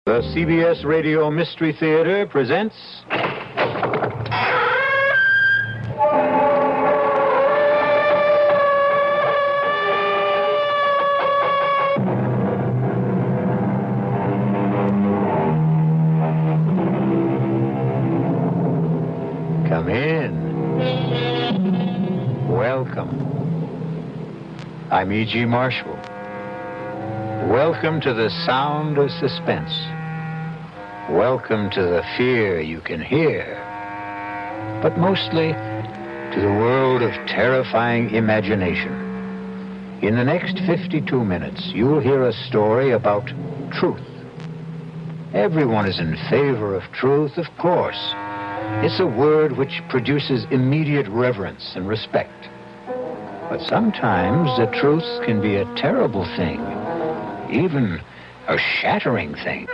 The CBS Radio Mystery Theater presents... Come in. Welcome. I'm E.G. Marshall. Welcome to the sound of suspense. Welcome to the fear you can hear. But mostly to the world of terrifying imagination. In the next 52 minutes, you'll hear a story about truth. Everyone is in favor of truth, of course. It's a word which produces immediate reverence and respect. But sometimes the truth can be a terrible thing. Even a shattering thing.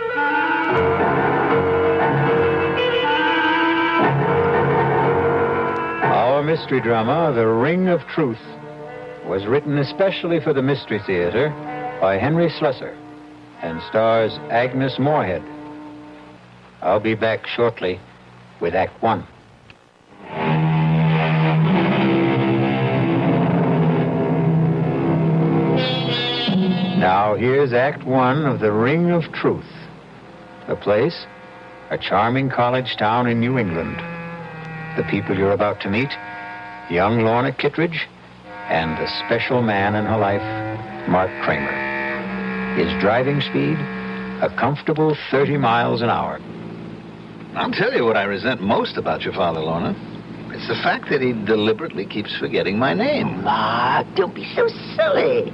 Our mystery drama, The Ring of Truth, was written especially for the Mystery Theater by Henry Slessor and stars Agnes Moorehead. I'll be back shortly with Act One. Now, here's Act One of The Ring of Truth. The place, a charming college town in New England. The people you're about to meet, young Lorna Kittredge and the special man in her life, Mark Kramer. His driving speed, a comfortable 30 miles an hour. I'll tell you what I resent most about your father, Lorna. It's the fact that he deliberately keeps forgetting my name. Mark, don't be so silly.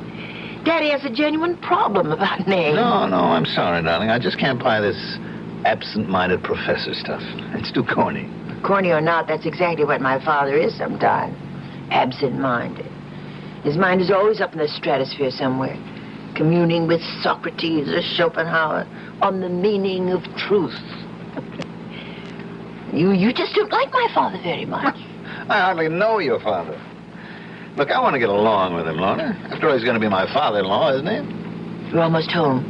Daddy has a genuine problem about names. No, I'm sorry, darling. I just can't buy this absent-minded professor stuff. It's too corny. Corny or not, that's exactly what my father is sometimes. Absent-minded. His mind is always up in the stratosphere somewhere, communing with Socrates or Schopenhauer on the meaning of truth. You just don't like my father very much. I hardly know your father. Look, I want to get along with him, Lorna. After all, he's going to be my father-in-law, isn't he? You're almost home.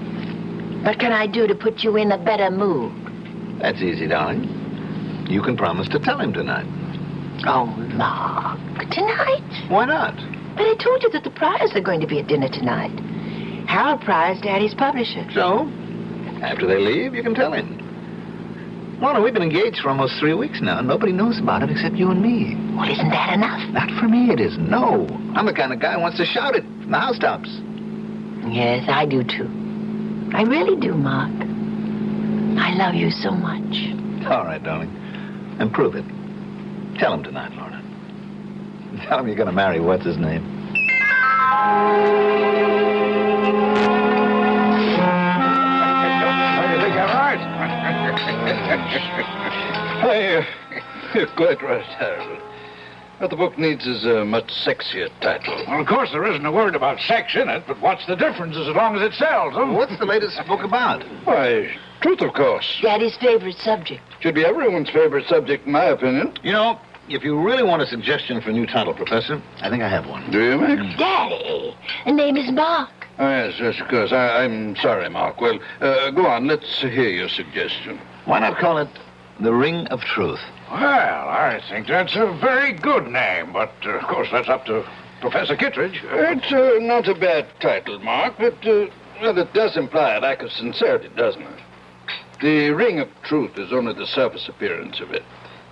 What can I do to put you in a better mood? That's easy, darling. You can promise to tell him tonight. Oh, Mark. Tonight? Why not? But I told you that the Pryors are going to be at dinner tonight. Harold Pryor's Daddy's publisher. So, after they leave, you can tell him. Lorna, we've been engaged for almost 3 weeks now. Nobody knows about it except you and me. Well, isn't that enough? Not for me, it is. No. I'm the kind of guy who wants to shout it from the housetops. Yes, I do, too. I really do, Mark. I love you so much. All right, darling. And prove it. Tell him tonight, Lorna. Tell him you're going to marry what's-his-name. You're quite right, Harold. What the book needs is a much sexier title. Well, of course, there isn't a word about sex in it, but what's the difference as long as it sells, huh? What's the latest book about? Why, truth, of course. Daddy's favorite subject. Should be everyone's favorite subject, in my opinion. You know, if you really want a suggestion for a new title, Professor, I think I have one. Do you, Max? Daddy, the name is Mark. Oh, yes, of course. I'm sorry, Mark. Well, go on. Let's hear your suggestion. Why not call it The Ring of Truth? Well, I think that's a very good name, but, of course, that's up to Professor Kittredge. It's not a bad title, Mark, but well, it does imply a lack of sincerity, doesn't it? The Ring of Truth is only the surface appearance of it.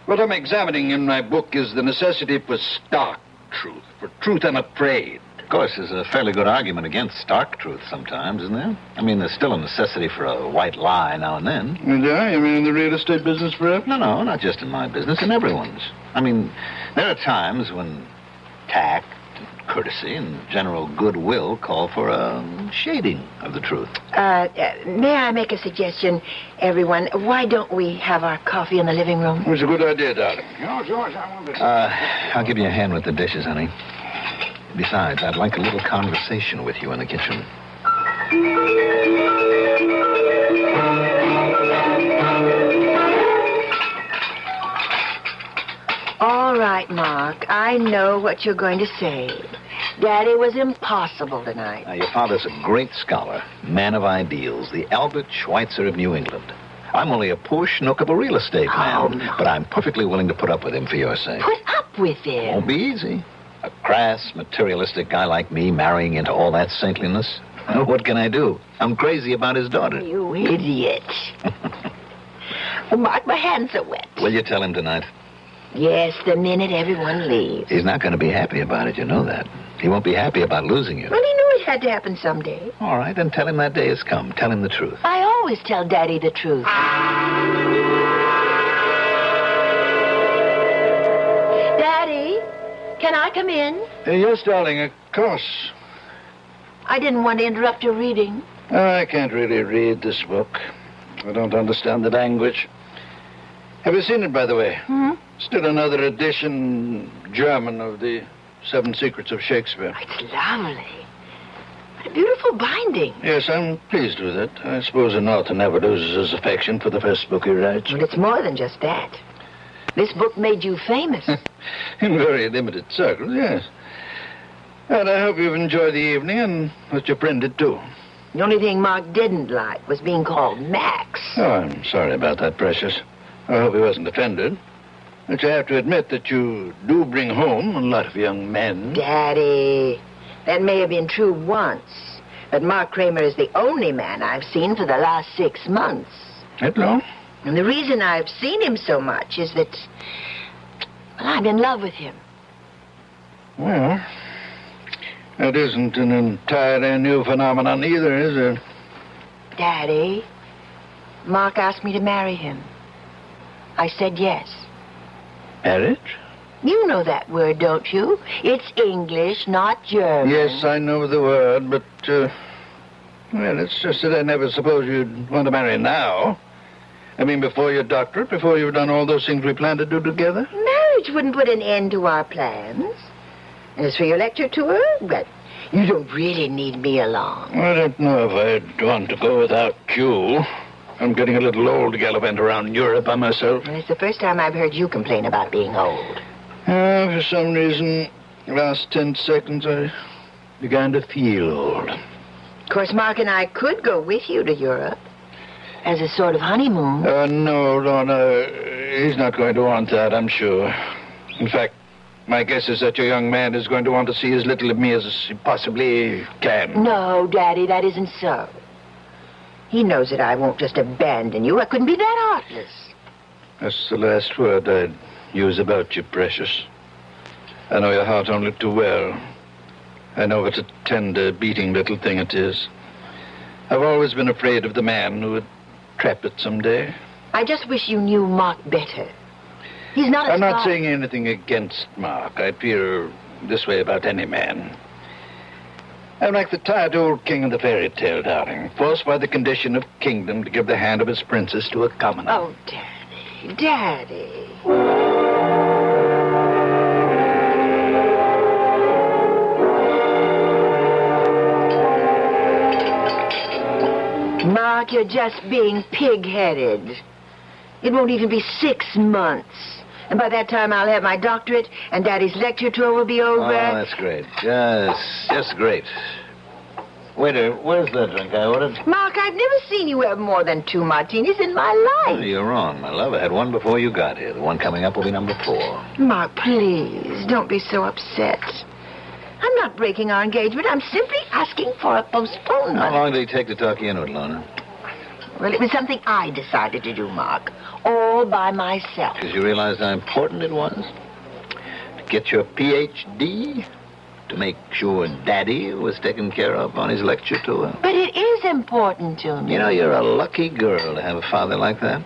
What I'm examining in my book is the necessity for stark truth, for truth unafraid. Of course, there's a fairly good argument against stark truth sometimes, isn't there? I mean, there's still a necessity for a white lie now and then. Yeah, you mean in the real estate business, perhaps? No, not just in my business, in everyone's. I mean, there are times when tact, and courtesy, and general goodwill call for a shading of the truth. May I make a suggestion, everyone? Why don't we have our coffee in the living room? It's a good idea, darling. George, I want to... I'll give you a hand with the dishes, honey. Besides, I'd like a little conversation with you in the kitchen. All right, Mark. I know what you're going to say. Daddy was impossible tonight. Now, your father's a great scholar, man of ideals, the Albert Schweitzer of New England. I'm only a poor schnook of a real estate man, but I'm perfectly willing to put up with him for your sake. Put up with him? Won't be easy. A crass, materialistic guy like me marrying into all that saintliness. What can I do? I'm crazy about his daughter. You idiot. Mark, my hands are wet. Will you tell him tonight? Yes, the minute everyone leaves. He's not going to be happy about it, you know that. He won't be happy about losing you. Well, he knew it had to happen someday. All right, then tell him that day has come. Tell him the truth. I always tell Daddy the truth. Daddy, can I come in? Yes, darling, of course. I didn't want to interrupt your reading. I can't really read this book. I don't understand the language. Have you seen it, by the way? Still another edition, German, of the 7 Secrets of Shakespeare. It's lovely. What a beautiful binding. Yes, I'm pleased with it. I suppose an author never loses his affection for the first book he writes. But it's more than just that. This book made you famous. In very limited circles, yes. And I hope you've enjoyed the evening and that your friend did too. The only thing Mark didn't like was being called Max. Oh, I'm sorry about that, Precious. I hope he wasn't offended. But you have to admit that you do bring home a lot of young men. Daddy, that may have been true once, but Mark Kramer is the only man I've seen for the last 6 months. That long? And the reason I've seen him so much is that, well, I'm in love with him. Well, that isn't an entirely new phenomenon either, is it? Daddy, Mark asked me to marry him. I said yes. Marriage? You know that word, don't you? It's English, not German. Yes, I know the word, but, well, it's just that I never supposed you'd want to marry now. I mean, before your doctorate, before you've done all those things we planned to do together. Marriage wouldn't put an end to our plans. As for your lecture tour, but you don't really need me along. I don't know if I'd want to go without you. I'm getting a little old to gallivant around Europe by myself. And it's the first time I've heard you complain about being old. For some reason, the last 10 seconds, I began to feel old. Of course, Mark and I could go with you to Europe as a sort of honeymoon. No, Lorna, he's not going to want that, I'm sure. In fact, my guess is that your young man is going to want to see as little of me as he possibly can. No, Daddy, that isn't so. He knows that I won't just abandon you. I couldn't be that heartless. That's the last word I'd use about you, Precious. I know your heart only too well. I know what a tender, beating little thing it is. I've always been afraid of the man who would trap it someday. I just wish you knew Mark better. He's not a I'm not spy. saying anything against Mark. I feel this way about any man. I'm like the tired old king of the fairy tale, darling, forced by the condition of kingdom to give the hand of his princess to a commoner. Oh, Daddy, Daddy. Mark, you're just being pig-headed. It won't even be 6 months. And by that time, I'll have my doctorate, and Daddy's lecture tour will be over. Oh, that's great. Just great. Waiter, where's the drink I ordered? Mark, I've never seen you have more than 2 martinis in my Oh, life. you're wrong, my love. I had one before you got here. The one coming up will be number 4. Mark, please, don't be so upset. I'm not breaking our engagement. I'm simply asking for a postponement. How long did it take to talk you into it, Lorna? Well, it was something I decided to do, Mark. All by myself. Because you realized how important it was? To get your Ph.D.? To make sure Daddy was taken care of on his lecture tour? But it is important to me. You know, you're a lucky girl to have a father like that.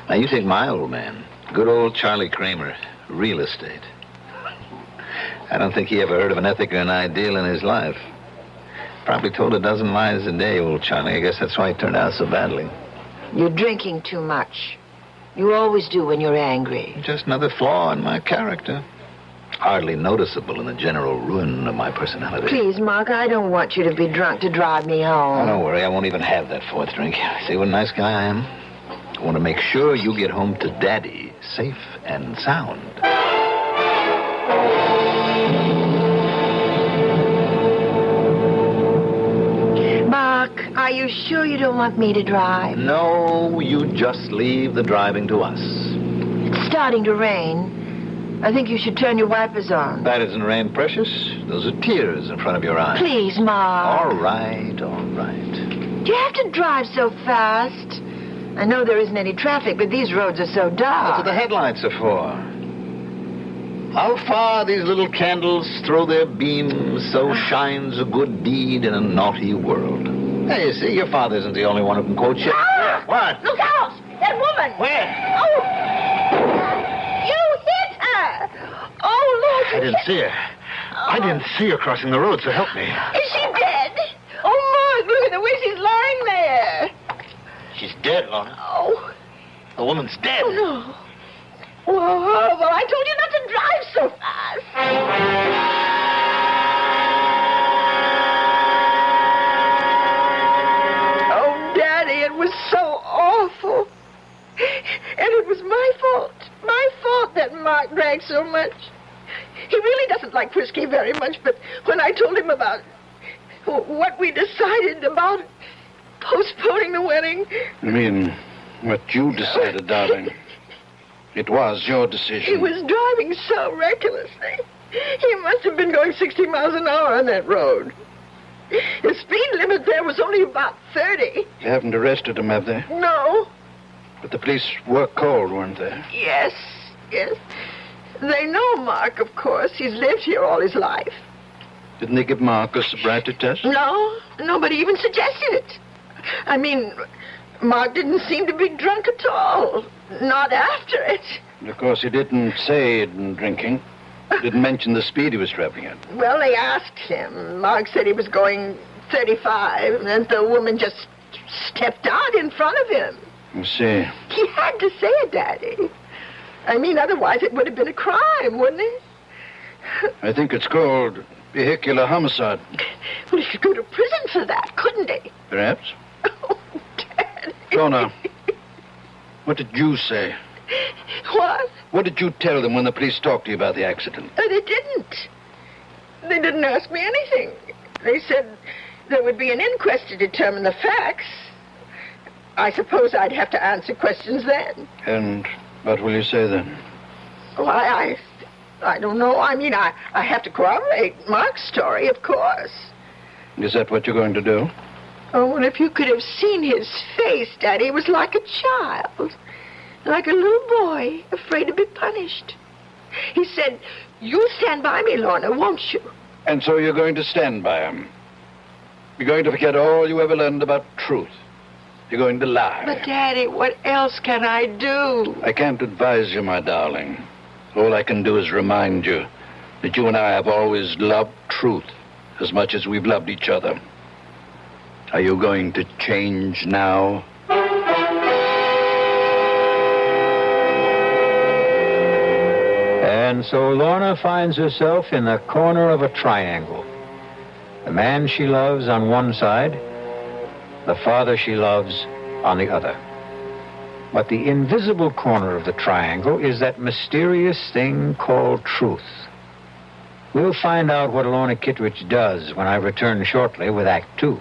Now, you take my old man, good old Charlie Kramer, real estate. I don't think he ever heard of an ethic or an ideal in his life. Probably told a dozen lies a day, old Charlie. I guess that's why he turned out so badly. You're drinking too much. You always do when you're angry. Just another flaw in my character. Hardly noticeable in the general ruin of my personality. Please, Mark, I don't want you to be drunk to drive me home. Oh, don't worry. I won't even have that 4th drink. See what a nice guy I am? I want to make sure you get home to Daddy safe and sound. Are you sure you don't want me to drive? No, you just leave the driving to us. It's starting to rain. I think you should turn your wipers on. That isn't rain, precious. Those are tears in front of your eyes. Please, Mark. All right, all right. Do you have to drive so fast? I know there isn't any traffic, but these roads are so That's dark. what the headlights are for. How far these little candles throw their beams, so shines a good deed in a naughty world. Hey, you see, your father isn't the only one who can quote you. Ah! What? Look out! That woman! Where? Oh! You hit her! Oh, Lord, I didn't see her. I didn't see her crossing the road, so help me. Is she dead? Oh, Mark, look at the way she's lying there. She's dead, Lorna. Oh, The woman's dead. oh no. Well, I told you not to drive so fast. Oh, Daddy, it was so awful. And it was my fault. My fault that Mark drank so much. He really doesn't like whiskey very much, but when I told him about what we decided about postponing the wedding... I mean, what you decided, darling. It was your decision. He was driving so recklessly. He must have been going 60 miles an hour on that road. The speed limit there was only about 30. They haven't arrested him, have they? No. But the police were called, weren't they? Yes, yes. They know Mark, of course. He's lived here all his life. Didn't they give Mark a sobriety test? No, nobody even suggested it. I mean, Mark didn't seem to be drunk at all. Not after it. Of course, he didn't say he'd been drinking. Didn't mention the speed he was traveling at. Well, they asked him. Mark said he was going 35, and the woman just stepped out in front of him. You see. He had to say it, Daddy. I mean, otherwise it would have been a crime, wouldn't it? I think it's called vehicular homicide. Well, he could go to prison for that, couldn't he? Perhaps. Oh, Daddy. Donna, what did you say? What? What did you tell them when the police talked to you about the accident? They didn't. They didn't ask me anything. They said there would be an inquest to determine the facts. I suppose I'd have to answer questions then. And what will you say then? Why, I don't know. I mean, I have to corroborate Mark's story, of course. Is that what you're going to do? Oh, well, if you could have seen his face, Daddy, it was like a child. Like a little boy, afraid to be punished. He said, "You'll stand by me, Lorna, won't you?" And so you're going to stand by him. You're going to forget all you ever learned about truth. You're going to lie. But, Daddy, what else can I do? I can't advise you, my darling. All I can do is remind you that you and I have always loved truth as much as we've loved each other. Are you going to change now? And so Lorna finds herself in the corner of a triangle. The man she loves on one side, the father she loves on the other. But the invisible corner of the triangle is that mysterious thing called truth. We'll find out what Lorna Kittredge does when I return shortly with Act 2.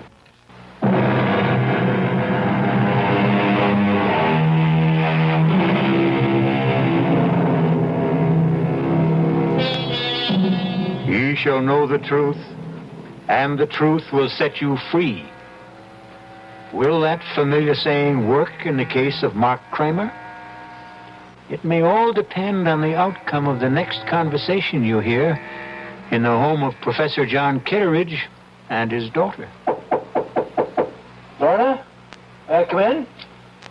Ye shall know the truth, and the truth will set you free. Will that familiar saying work in the case of Mark Kramer? It may all depend on the outcome of the next conversation you hear in the home of Professor John Kitteridge and his daughter. Lorna, come in?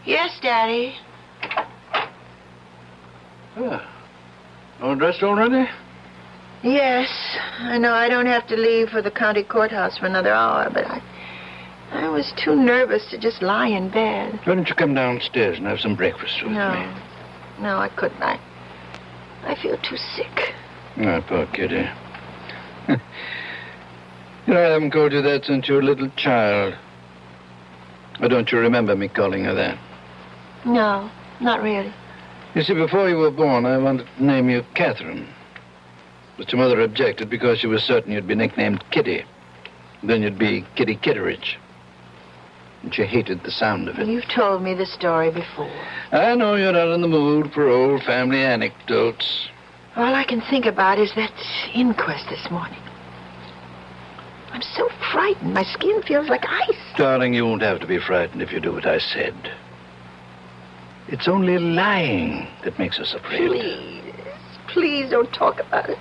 Yes, Daddy. All dressed already? Yes, I know I don't have to leave for the county courthouse for another hour, but I was too nervous to just lie in bed. Why don't you come downstairs and have some breakfast with me? No, I couldn't. I feel too sick. Oh, poor kitty. I haven't called you that since you were a little child. Or don't you remember me calling her that? No, not really. You see, before you were born, I wanted to name you Catherine. But your mother objected because she was certain you'd be nicknamed Kitty. Then you'd be Kitty Kitteridge. And she hated the sound of it. You've told me the story before. I know you're not in the mood for old family anecdotes. All I can think about is that inquest this morning. I'm so frightened. My skin feels like ice. Darling, you won't have to be frightened if you do what I said. It's only lying that makes us afraid. Please don't talk about it.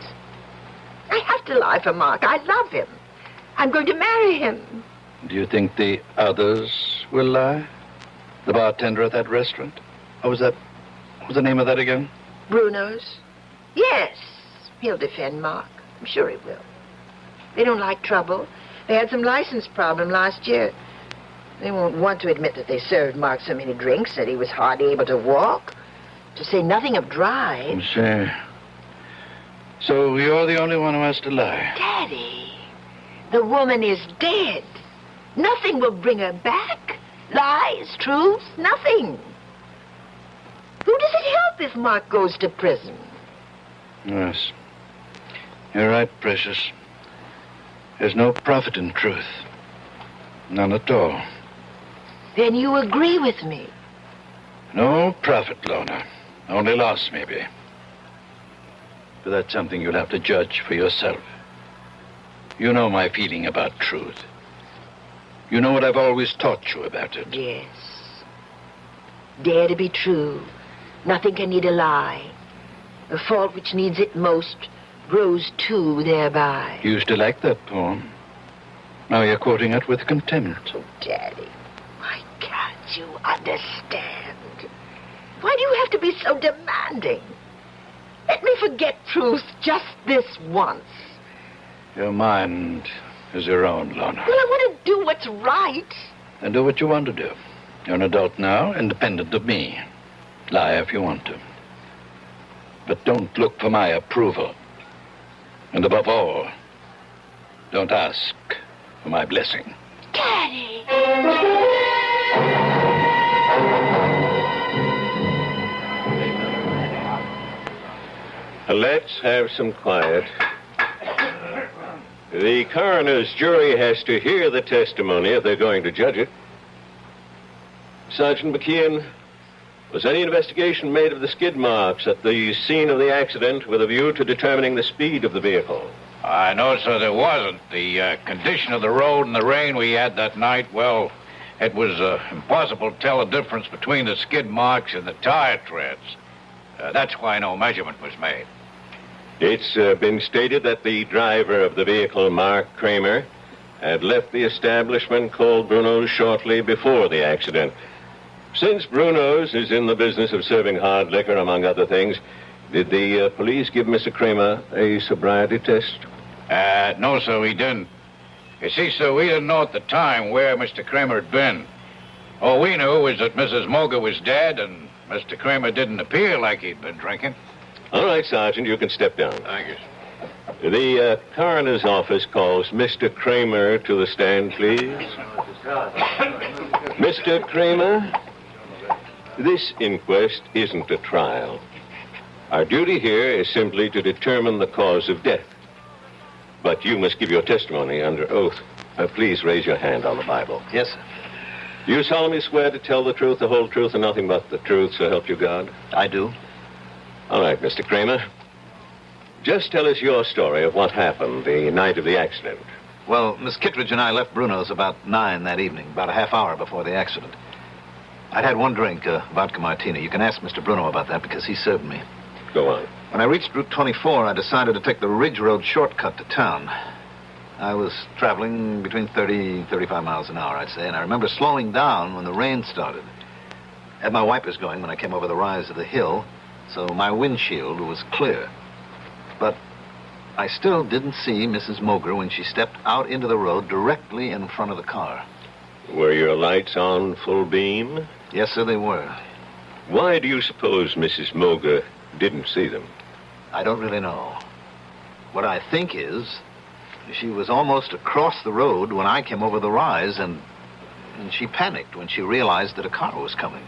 I have to lie for Mark. I love him. I'm going to marry him. Do you think the others will lie? The bartender at that restaurant? What was the name of that again? Bruno's? Yes. He'll defend Mark. I'm sure he will. They don't like trouble. They had some license problem last year. They won't want to admit that they served Mark so many drinks that he was hardly able to walk. To say nothing of drive. So you're the only one who has to lie. Daddy, the woman is dead. Nothing will bring her back. Lies, truth, nothing. Who does it help if Mark goes to prison? Yes. You're right, Precious. There's no profit in truth. None at all. Then you agree with me. No profit, Lorna. Only loss, maybe. But that's something you'll have to judge for yourself. You know my feeling about truth. You know what I've always taught you about it. Yes. Dare to be true. Nothing can need a lie. The fault which needs it most grows too thereby. You used to like that poem. Now you're quoting it with contempt. Oh, Daddy, why can't you understand? Why do you have to be so demanding? Let me forget truth just this once. Your mind is your own, Lorna. Well, I want to do what's right. Then do what you want to do. You're an adult now, independent of me. Lie if you want to. But don't look for my approval. And above all, don't ask for my blessing. Daddy! Let's have some quiet. The coroner's jury has to hear the testimony if they're going to judge it. Sergeant McKeon, was any investigation made of the skid marks at the scene of the accident with a view to determining the speed of the vehicle? No, sir, there wasn't. The condition of the road and the rain we had that night, well, it was impossible to tell the difference between the skid marks and the tire treads. That's why no measurement was made. It's been stated that the driver of the vehicle, Mark Kramer, had left the establishment called Bruno's shortly before the accident. Since Bruno's is in the business of serving hard liquor, among other things, did the police give Mr. Kramer a sobriety test? No, sir, we didn't. You see, sir, we didn't know at the time where Mr. Kramer had been. All we knew was that Mrs. Moger was dead and Mr. Kramer didn't appear like he'd been drinking. All right, Sergeant, you can step down. Thank you. The coroner's office calls Mr. Kramer to the stand, please. Mr. Kramer, this inquest isn't a trial. Our duty here is simply to determine the cause of death. But you must give your testimony under oath. Please raise your hand on the Bible. Yes, sir. Do you solemnly swear to tell the truth, the whole truth, and nothing but the truth, so help you God? I do. All right, Mr. Kramer. Just tell us your story of what happened the night of the accident. Well, Miss Kittredge and I left Bruno's about 9 that evening, about a half hour before the accident. I'd had one drink, vodka martini. You can ask Mr. Bruno about that because he served me. Go on. When I reached Route 24, I decided to take the Ridge Road shortcut to town. I was traveling between 30 and 35 miles an hour, I'd say, and I remember slowing down when the rain started. I had my wipers going when I came over the rise of the hill, so my windshield was clear. But I still didn't see Mrs. Moger when she stepped out into the road directly in front of the car. Were your lights on full beam? Yes, sir, they were. Why do you suppose Mrs. Moger didn't see them? I don't really know. What I think is, she was almost across the road when I came over the rise, and she panicked when she realized that a car was coming.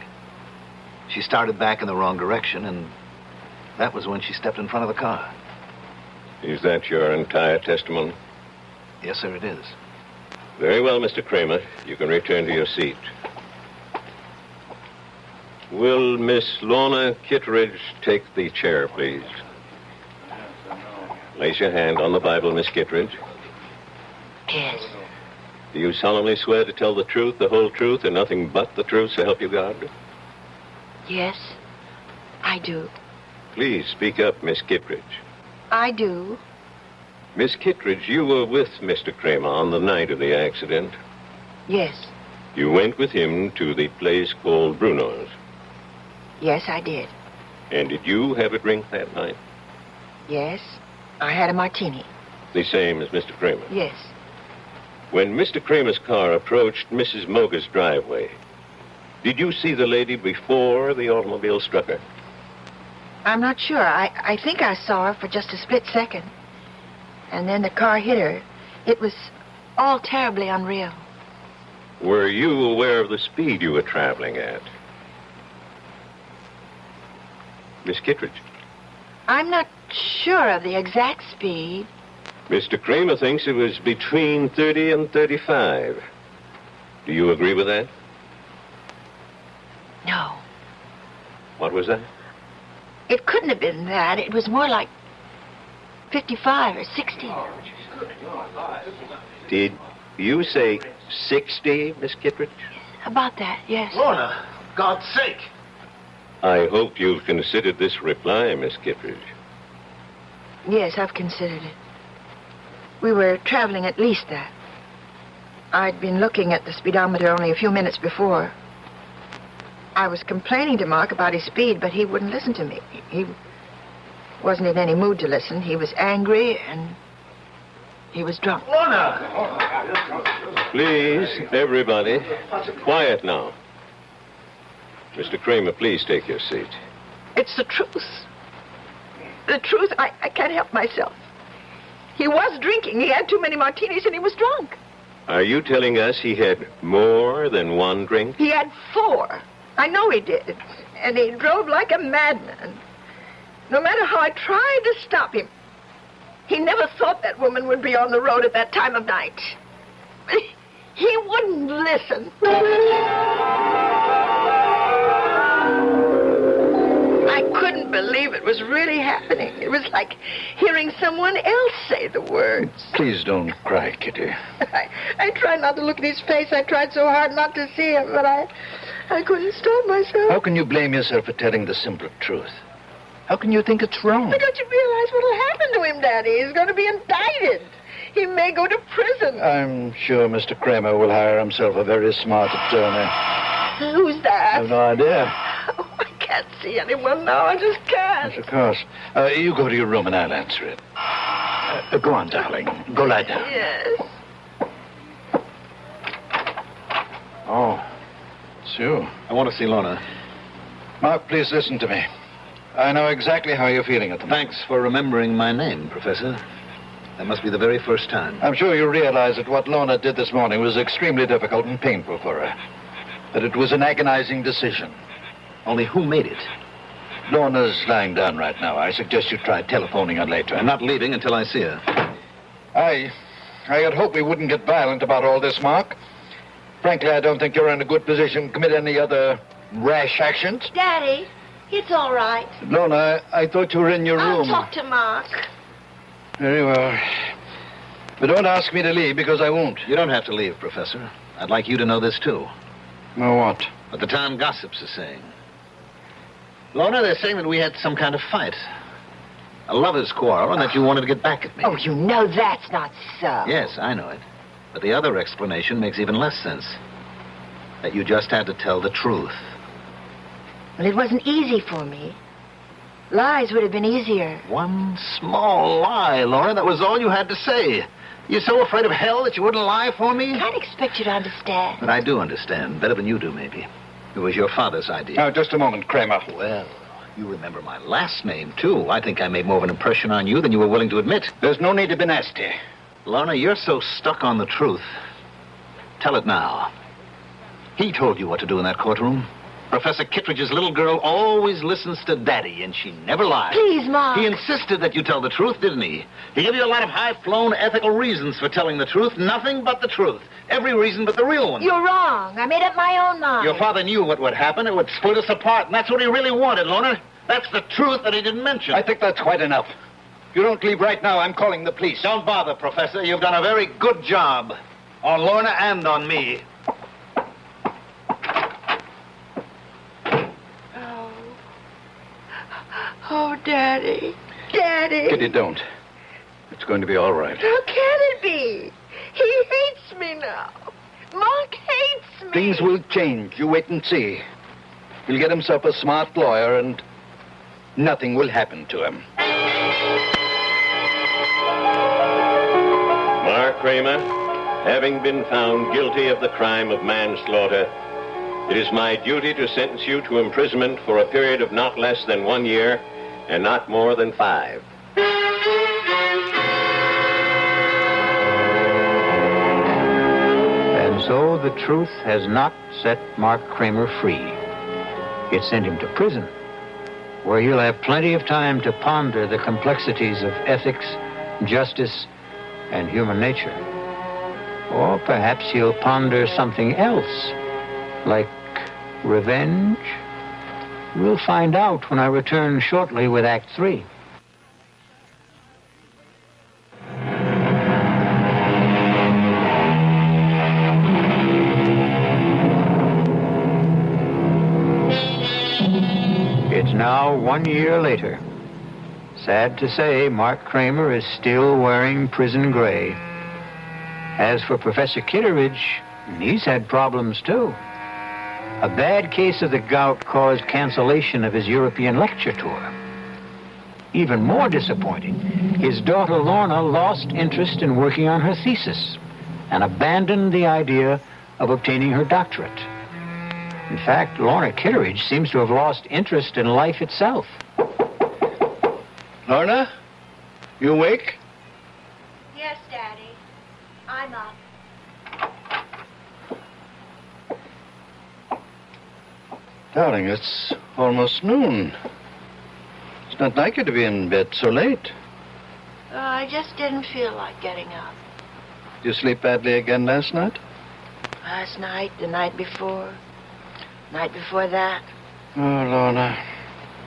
She started back in the wrong direction, and that was when she stepped in front of the car. Is that your entire testimony? Yes, sir, it is. Very well, Mr. Kramer. You can return to your seat. Will Miss Lorna Kittredge take the chair, please? Place your hand on the Bible, Miss Kittredge. Yes. Do you solemnly swear to tell the truth, the whole truth, and nothing but the truth, so help you God? Yes, I do. Please speak up, Miss Kittredge. I do. Miss Kittredge, you were with Mr. Kramer on the night of the accident. Yes. You went with him to the place called Bruno's. Yes, I did. And did you have a drink that night? Yes, I had a martini. The same as Mr. Kramer? Yes. When Mr. Kramer's car approached Mrs. Moga's driveway, did you see the lady before the automobile struck her? I'm not sure. I think I saw her for just a split second. And then the car hit her. It was all terribly unreal. Were you aware of the speed you were traveling at? Miss Kittredge? I'm not sure of the exact speed. Mr. Kramer thinks it was between 30 and 35. Do you agree with that? No. What was that? It couldn't have been that. It was more like 55 or 60. Did you say 60, Miss Kittredge? About that, yes. Lorna, God's sake. I hope you've considered this reply, Miss Kittredge. Yes, I've considered it. We were traveling at least that. I'd been looking at the speedometer only a few minutes before. I was complaining to Mark about his speed, but he wouldn't listen to me. He wasn't in any mood to listen. He was angry and he was drunk. Lorna! Please, everybody, quiet now. Mr. Kramer, please take your seat. It's the truth. The truth, I can't help myself. He was drinking. He had too many martinis and he was drunk. Are you telling us he had more than one drink? He had 4. I know he did. And he drove like a madman. No matter how I tried to stop him, he never thought that woman would be on the road at that time of night. He wouldn't listen. I couldn't believe it was really happening. It was like hearing someone else say the words. Please don't cry, Kitty. I tried not to look at his face. I tried so hard not to see him, but I couldn't stop myself. How can you blame yourself for telling the simple truth? How can you think it's wrong? But don't you realize what'll happen to him, Daddy? He's going to be indicted. He may go to prison. I'm sure Mr. Kramer will hire himself a very smart attorney. Who's that? I have no idea. Oh, I can't see anyone now. I just can't. Yes, of course. You go to your room and I'll answer it. Go on, darling. Go lie down. Yes. Oh, it's you. I want to see Lorna. Mark, please listen to me. I know exactly how you're feeling at the moment. Thanks for remembering my name, Professor. That must be the very first time. I'm sure you realize that what Lorna did this morning was extremely difficult and painful for her. That it was an agonizing decision. Only who made it? Lorna's lying down right now. I suggest you try telephoning her later. I'm not leaving until I see her. I had hoped we wouldn't get violent about all this, Mark. Frankly, I don't think you're in a good position to commit any other rash actions. Daddy, it's all right. Lorna, I thought you were in your room. I'll talk to Mark. Very well. But don't ask me to leave, because I won't. You don't have to leave, Professor. I'd like you to know this, too. Know what? What the town gossips are saying. Lorna, they're saying that we had some kind of fight. A lover's quarrel, and that you wanted to get back at me. Oh, you know that's not so. Yes, I know it. But the other explanation makes even less sense. That you just had to tell the truth. Well, it wasn't easy for me. Lies would have been easier. One small lie, Lorna. That was all you had to say. You're so afraid of hell that you wouldn't lie for me? I can't expect you to understand. But I do understand. Better than you do, maybe. It was your father's idea. Now, just a moment, Kramer. Well, you remember my last name, too. I think I made more of an impression on you than you were willing to admit. There's no need to be nasty. Lorna, you're so stuck on the truth. Tell it now. He told you what to do in that courtroom. Professor Kittredge's little girl always listens to Daddy, and she never lies. Please, Mark. He insisted that you tell the truth, didn't he? He gave you a lot of high-flown ethical reasons for telling the truth. Nothing but the truth. Every reason but the real one. You're wrong. I made up my own mind. Your father knew what would happen. It would split us apart, and that's what he really wanted, Lorna. That's the truth that he didn't mention. I think that's quite enough. If you don't leave right now, I'm calling the police. Don't bother, Professor. You've done a very good job. On Lorna and on me. Oh, Daddy. Daddy. Kitty, don't. It's going to be all right. How can it be? He hates me now. Mark hates me. Things will change. You wait and see. He'll get himself a smart lawyer, and nothing will happen to him. Mark Kramer, having been found guilty of the crime of manslaughter, it is my duty to sentence you to imprisonment for a period of not less than 1 year and not more than 5. And so the truth has not set Mark Kramer free. It sent him to prison, where he'll have plenty of time to ponder the complexities of ethics, justice, and human nature. Or perhaps he'll ponder something else, like revenge. We'll find out when I return shortly with Act 3. It's now 1 year later. Sad to say, Mark Kramer is still wearing prison gray. As for Professor Kitteridge, he's had problems too. A bad case of the gout caused cancellation of his European lecture tour. Even more disappointing, his daughter Lorna lost interest in working on her thesis and abandoned the idea of obtaining her doctorate. In fact, Lorna Kitteridge seems to have lost interest in life itself. Lorna, you awake? Yes, Daddy. I'm up. Darling, it's almost noon. It's not like you to be in bed so late. I just didn't feel like getting up. Did you sleep badly again last night? Last night, the night before that. Oh, Lorna,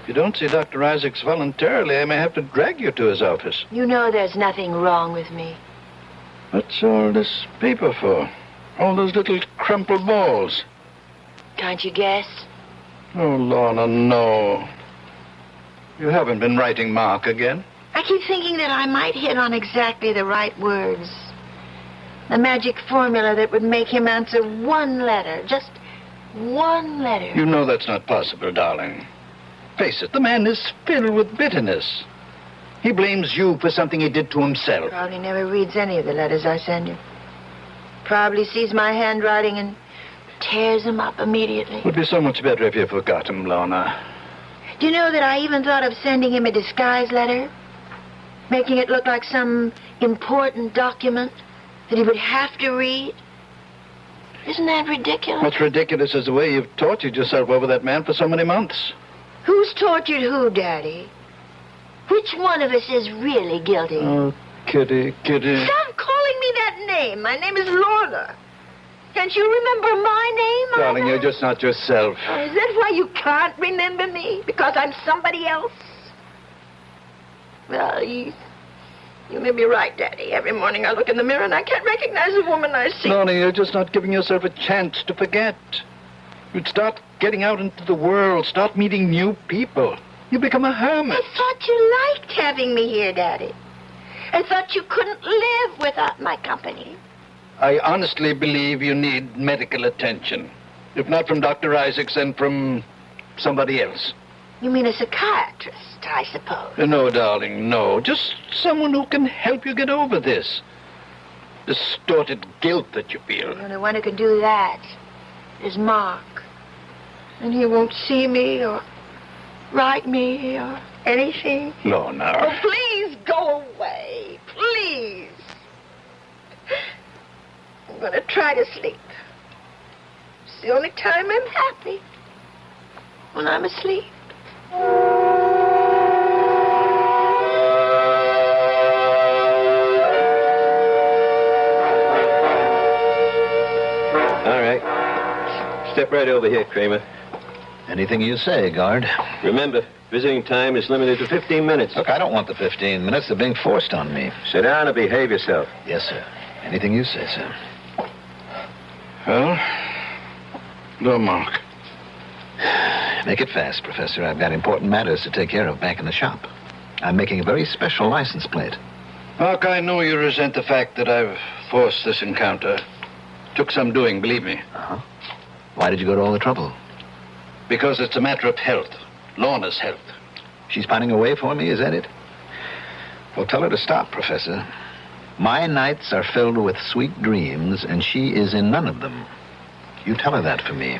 if you don't see Dr. Isaacs voluntarily, I may have to drag you to his office. You know there's nothing wrong with me. What's all this paper for? All those little crumpled balls. Can't you guess? Oh, Lorna, no. You haven't been writing Mark again? I keep thinking that I might hit on exactly the right words. The magic formula that would make him answer one letter. Just one letter. You know that's not possible, darling. Face it, the man is filled with bitterness. He blames you for something he did to himself. Probably never reads any of the letters I send him. Probably sees my handwriting and tears them up immediately. It would be so much better if you forgot him, Lorna. Do you know that I even thought of sending him a disguise letter? Making it look like some important document that he would have to read? Isn't that ridiculous? What's ridiculous is the way you've tortured yourself over that man for so many months. Who's tortured who, Daddy? Which one of us is really guilty? Oh, Kitty. Stop calling me that name. My name is Lorna. Can't you remember my name? Darling, either? you're just not yourself. Oh, is that why you can't remember me? Because I'm somebody else? Well, you may be right, Daddy. Every morning I look in the mirror and I can't recognize the woman I see. Lorna, you're just not giving yourself a chance to forget. You'd start getting out into the world, start meeting new people. You become a hermit. I thought you liked having me here, Daddy. I thought you couldn't live without my company. I honestly believe you need medical attention. If not from Dr. Isaacs, then from somebody else. You mean a psychiatrist, I suppose? No, darling, no. Just someone who can help you get over this distorted guilt that you feel. The only one who can do that is Mark. And he won't see me or write me or anything. Lorna. Oh, please go away. Please. I'm going to try to sleep. It's the only time I'm happy. when I'm asleep. All right. Step right over here, Kramer. Anything you say, guard. Remember, visiting time is limited to 15 minutes. Look, I don't want the 15 minutes. They're being forced on me. Sit down and behave yourself. Yes, sir. Anything you say, sir. Well, no, Mark. Make it fast, Professor. I've got important matters to take care of back in the shop. I'm making a very special license plate. Mark, I know you resent the fact that I've forced this encounter. Took some doing, believe me. Uh-huh. Why did you go to all the trouble? Because it's a matter of health. Lorna's health. She's pining away for me, is that it? Well, tell her to stop, Professor. My nights are filled with sweet dreams, and she is in none of them. You tell her that for me.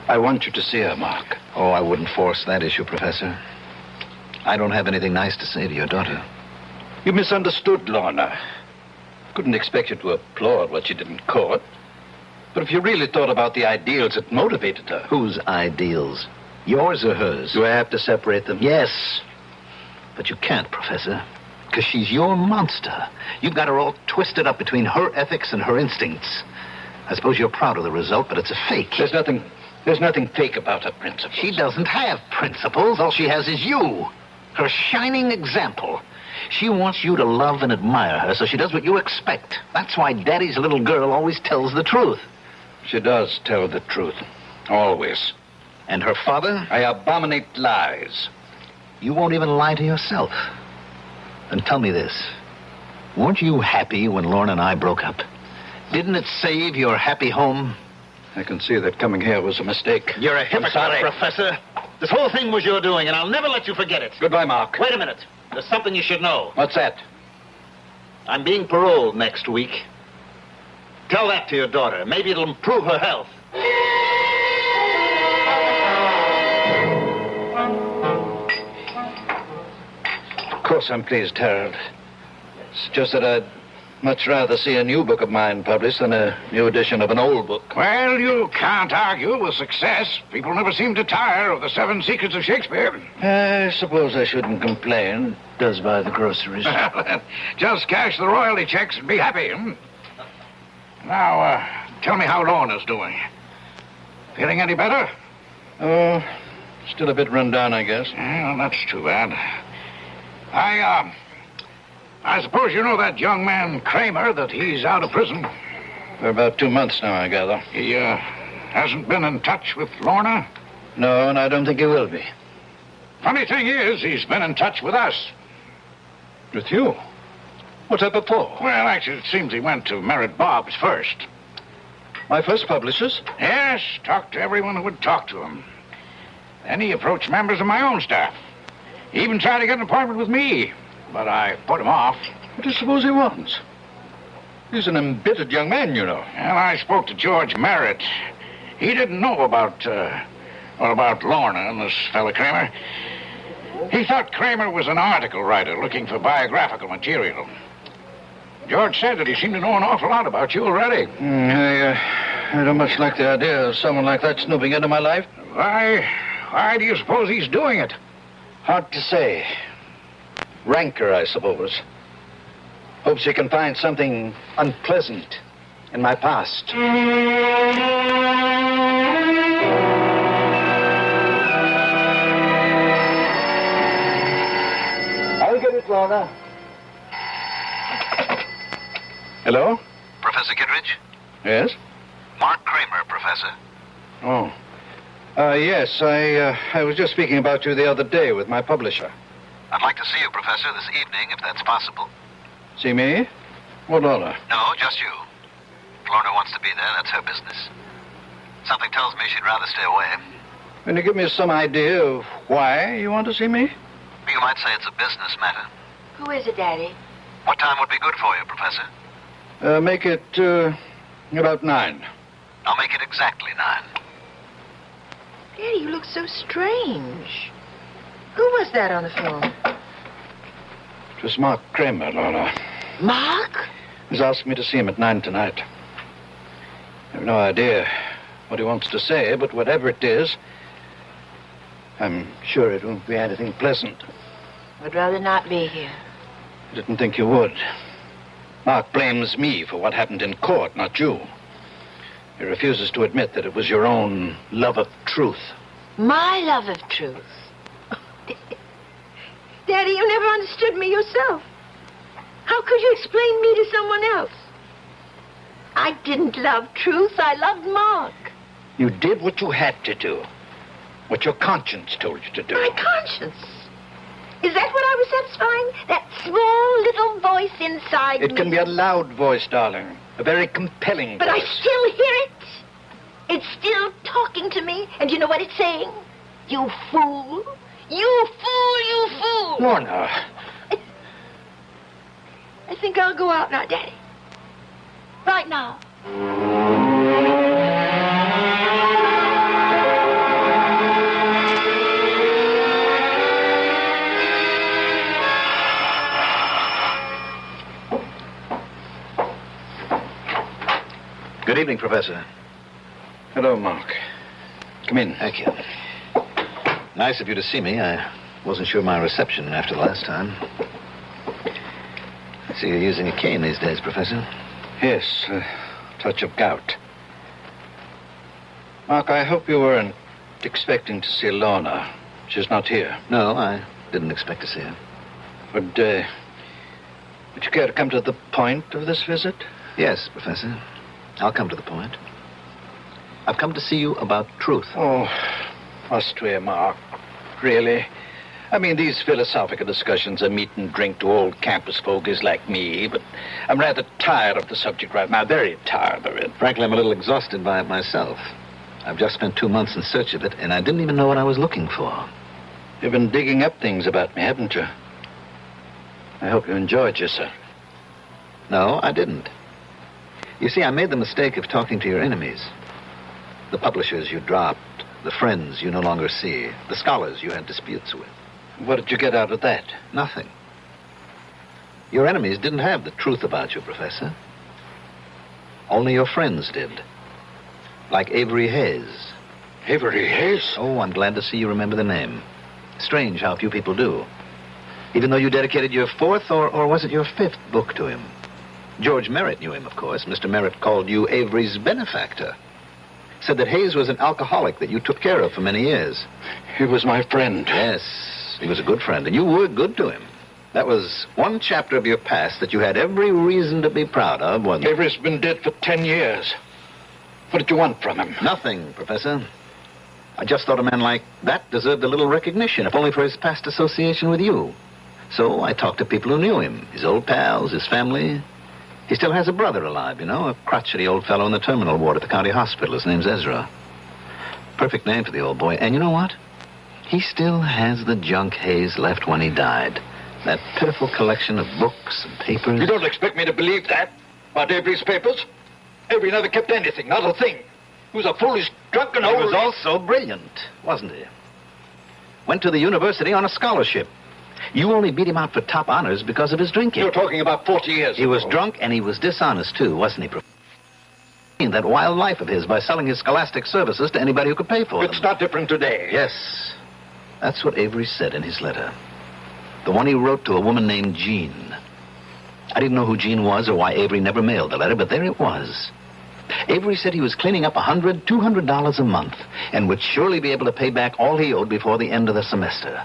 I want you to see her, Mark. Oh, I wouldn't force that issue, Professor. I don't have anything nice to say to your daughter. You misunderstood Lorna. Couldn't expect you to applaud what she did in court. But if you really thought about the ideals that motivated her... Whose ideals? Yours or hers? Do I have to separate them? Yes. But you can't, Professor. Because she's your monster. You've got her all twisted up between her ethics and her instincts. I suppose you're proud of the result, but it's a fake. There's nothing fake about her principles. She doesn't have principles. All she has is you. Her shining example. She wants you to love and admire her, so she does what you expect. That's why Daddy's little girl always tells the truth. She does tell the truth. Always. And her father? I abominate lies. You won't even lie to yourself. Then tell me this. Weren't you happy when Lorna and I broke up? Didn't it save your happy home? I can see that coming here was a mistake. You're a hypocrite, Professor. This whole thing was your doing, and I'll never let you forget it. Goodbye, Mark. Wait a minute. There's something you should know. What's that? I'm being paroled next week. Tell that to your daughter. Maybe it'll improve her health. Of course I'm pleased, Harold. It's just that I'd much rather see a new book of mine published than a new edition of an old book. Well, you can't argue with success. People never seem to tire of the 7 Secrets of Shakespeare. I suppose I shouldn't complain. Does buy the groceries. Just cash the royalty checks and be happy. Now, tell me how Lorna's doing. Feeling any better? Oh, still a bit run down, I guess. Well, that's too bad. I suppose you know that young man Kramer, that he's out of prison. For about 2 months now, I gather. He, hasn't been in touch with Lorna? No, and I don't think he will be. Funny thing is, he's been in touch with us. With you? What's that before? Well, actually, it seems he went to Merritt Bob's first. My first publishers? Yes, talked to everyone who would talk to him. Then he approached members of my own staff. He even tried to get an appointment with me, but I put him off. What do you suppose he wants? He's an embittered young man, you know. Well, I spoke to George Merritt. He didn't know about Lorna and this fellow Kramer. He thought Kramer was an article writer looking for biographical material. George said that he seemed to know an awful lot about you already. I don't much like the idea of someone like that snooping into my life. Why do you suppose he's doing it? Hard to say. Rancor, I suppose. Hopes he can find something unpleasant in my past. I'll get it, Lorna. Hello? Professor Kittredge? Yes? Mark Kramer, Professor. Oh. Yes, I was just speaking about you the other day with my publisher. I'd like to see you, Professor, this evening, if that's possible. See me? What, Lorna? No, just you. If Lorna wants to be there, that's her business. Something tells me she'd rather stay away. Can you give me some idea of why you want to see me? You might say it's a business matter. Who is it, Daddy? What time would be good for you, Professor? Make it, about 9. I'll make it exactly 9. Daddy, you look so strange. Who was that on the phone? It was Mark Kramer, Lorna. Mark? He's asked me to see him at 9 tonight. I have no idea what he wants to say, but whatever it is, I'm sure it won't be anything pleasant. I'd rather not be here. I didn't think you would. Mark blames me for what happened in court, not you. He refuses to admit that it was your own love of truth. My love of truth. Daddy, you never understood me yourself. How could you explain me to someone else? I didn't love truth. I loved Mark. You did what you had to do. What your conscience told you to do. My conscience? Is that what I was satisfying? That small little voice inside me? It can be a loud voice, darling. A very compelling But voice. I still hear it. It's still talking to me. And you know what it's saying? You fool. You fool, you fool. Lorna. I think I'll go out now, Daddy. Right now. Good evening, Professor. Hello, Mark. Come in. Thank you. Nice of you to see me. I wasn't sure of my reception after the last time. I see you're using a cane these days, Professor. Yes, a touch of gout. Mark, I hope you weren't expecting to see Lorna. She's not here. No, I didn't expect to see her. Would you care to come to the point of this visit? Yes, Professor. I'll come to the point. I've come to see you about truth. Oh, must we, Mark? Really? I mean, these philosophical discussions are meat and drink to old campus fogies like me, but I'm rather tired of the subject right now, very tired of it. Frankly, I'm a little exhausted by it myself. I've just spent 2 months in search of it, and I didn't even know what I was looking for. You've been digging up things about me, haven't you? I hope you enjoyed yourself. No, I didn't. You see, I made the mistake of talking to your enemies. The publishers you dropped, the friends you no longer see, the scholars you had disputes with. What did you get out of that? Nothing. Your enemies didn't have the truth about you, Professor. Only your friends did. Like Avery Hayes. Avery Hayes? Oh, I'm glad to see you remember the name. Strange how few people do. Even though you dedicated your 4th, or was it your 5th book to him? George Merritt knew him, of course. Mr. Merritt called you Avery's benefactor. Said that Hayes was an alcoholic that you took care of for many years. He was my friend. Yes, he was a good friend, and you were good to him. That was one chapter of your past that you had every reason to be proud of, wasn't it? Avery's been dead for 10 years. What did you want from him? Nothing, Professor. I just thought a man like that deserved a little recognition, if only for his past association with you. So I talked to people who knew him, his old pals, his family. He still has a brother alive, you know, a crotchety old fellow in the terminal ward at the county hospital. His name's Ezra. Perfect name for the old boy. And you know what? He still has the junk Hayes left when he died. That pitiful collection of books and papers. You don't expect me to believe that? About Avery's papers? Avery never kept anything, not a thing. He was a foolish, drunken old... He was also brilliant, wasn't he? Went to the university on a scholarship. You only beat him out for top honors because of his drinking. You're talking about 40 years He ago. was drunk and he was dishonest, too, wasn't he? That wild life of his by selling his scholastic services to anybody who could pay for them. It's not different today. Yes. That's what Avery said in his letter. The one he wrote to a woman named Jean. I didn't know who Jean was or why Avery never mailed the letter, but there it was. Avery said he was cleaning up $100, $200 a month and would surely be able to pay back all he owed before the end of the semester.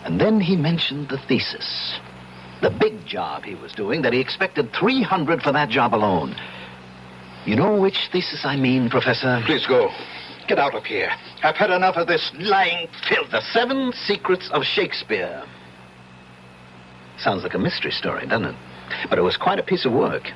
And then he mentioned the thesis. The big job he was doing, that he expected $300 for that job alone. You know which thesis I mean, Professor? Please go. Get out of here. I've had enough of this lying filth. The 7 Secrets of Shakespeare. Sounds like a mystery story, doesn't it? But it was quite a piece of work.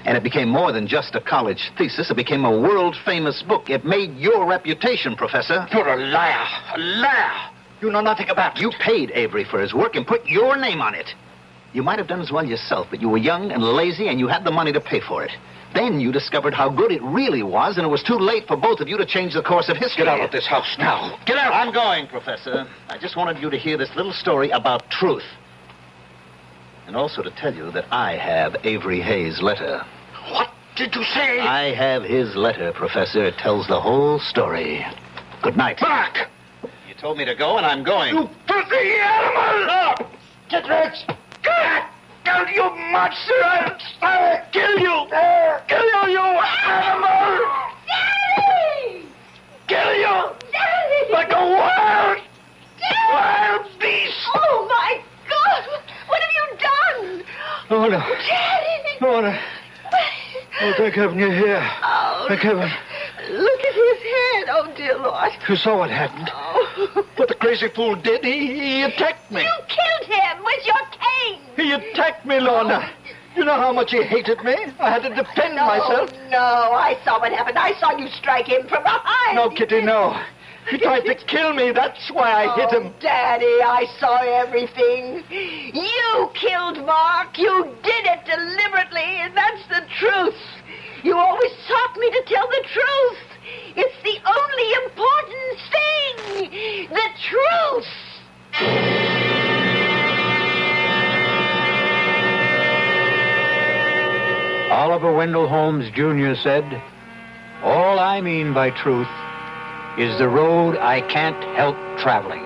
And it became more than just a college thesis. It became a world-famous book. It made your reputation, Professor. You're a liar. A liar. You know nothing about it. You paid Avery for his work and put your name on it. You might have done as well yourself, but you were young and lazy and you had the money to pay for it. Then you discovered how good it really was, and it was too late for both of you to change the course of history. Get out of this house now. Get out. I'm going, Professor. I just wanted you to hear this little story about truth. And also to tell you that I have Avery Hayes' letter. What did you say? I have his letter, Professor. It tells the whole story. Good night. Mark! You told me to go, and I'm going. You filthy animal! No! Get rich! Kill you, monster! I'll kill you! Kill you, you animal! Daddy! Kill you! Daddy! Like a wild beast! Oh, my God! What have you done? Lorna! Daddy! Lorna! Oh, thank heaven you're here. Oh, Thank heaven. look at his head. Oh, dear Lord. You saw what happened. Oh. What the crazy fool did, he attacked me. You killed him with your cane. He attacked me, Lorna. You know how much he hated me? I had to defend myself. No, I saw what happened. I saw you strike him from behind. No, Kitty, no. He tried to kill me. That's why I hit him. Daddy, I saw everything. You killed Mark. You did it deliberately, and that's the truth. You always taught me to tell the truth. It's the only important thing. The truth. Oliver Wendell Holmes Jr. said, "All I mean by truth is the road I can't help traveling."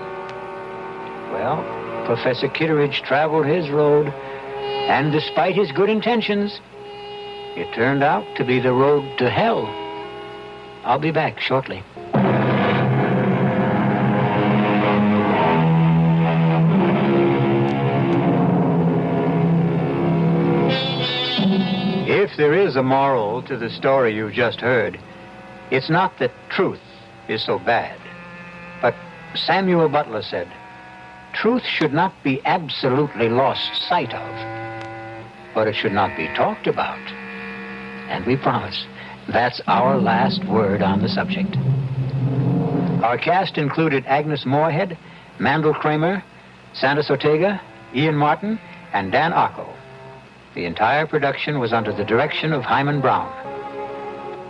Well, Professor Kitteridge traveled his road, and despite his good intentions, it turned out to be the road to hell. I'll be back shortly. If there is a moral to the story you just heard, it's not that truth is so bad. But Samuel Butler said, truth should not be absolutely lost sight of, but it should not be talked about. And we promise that's our last word on the subject. Our cast included Agnes Moorehead, Mandel Kramer, Sandus Ortega, Ian Martin, and Dan Ocko. The entire production was under the direction of Hyman Brown.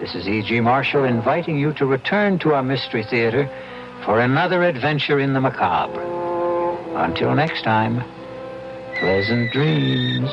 This is E.G. Marshall inviting you to return to our Mystery Theater for another adventure in the macabre. Until next time, pleasant dreams.